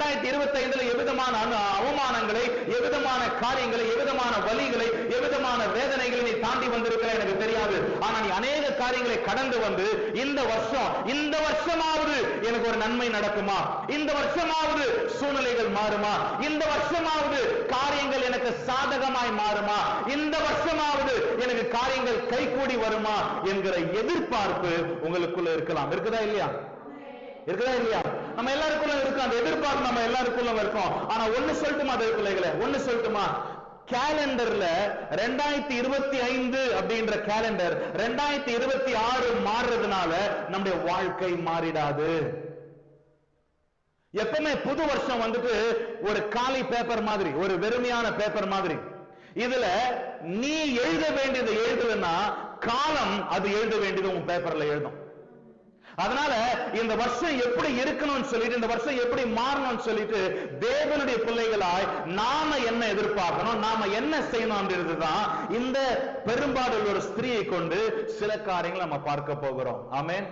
2025 எவ்விதமான அவமானங்களை, எவ்விதமான காரியங்களை, எவ்விதமான வலிகளை, எவ்விதமான வேதனைகளை நீ தாண்டி வந்திருக்கிற எனக்கு தெரியாது. ஆனா நீ அநேக காரியங்களை கடந்து வந்து இந்த வருஷமாவது எனக்கு ஒரு நன்மை நடக்குமா, இந்த வருஷமாவது சூழ்நிலைகள் மாறுமா, இந்த வருஷமாவது காரியங்கள் எனக்கு சாதகமாய் மாறுமா, இந்த வருஷமாவது எனக்கு காரியங்கள் கைகூடி வருமா என்கிற எதிர்பார்ப்பு உங்களுக்குள்ள இருக்கலாம். இருக்குதா இல்லையா? இருக்குதா இல்லையா? நம்ம எல்லாருக்குள்ள இருக்கும் அந்த எதிர்பார்ப்பு, நம்ம எல்லாருக்குள்ள இருக்கும். ஆனா ஒண்ணு சொல்லட்டுமா பிள்ளைகளே, ஒண்ணு சொல்லட்டுமா, கேலண்டர்ல 2025 அப்படின்ற கேலண்டர் 2026 மாறுறதுனால நம்முடைய வாழ்க்கை மாறிடாது. எப்பவுமே புது வருஷம் வந்துட்டு ஒரு காலி பேப்பர் மாதிரி, ஒரு வெறுமையான பேப்பர் மாதிரி. இதுல நீ எழுத வேண்டியது எழுதுனா காலம் அது எழுத வேண்டியது உன் பேப்பர்ல எழுதும். அதனால இந்த வருஷம் எப்படி இருக்கணும்னு சொல்லிட்டு, இந்த வருஷம் எப்படி மாறணும்னு சொல்லிட்டு தேவனுடைய பிள்ளைகளாய் நாம என்ன எதிர்பார்க்கணும், நாம என்ன செய்யணும் அப்படின்றதுதான் இந்த பெரும்பாலும் ஒரு ஸ்திரீயை கொண்டு சில காரியங்களை நம்ம பார்க்க போகிறோம். ஆமென்.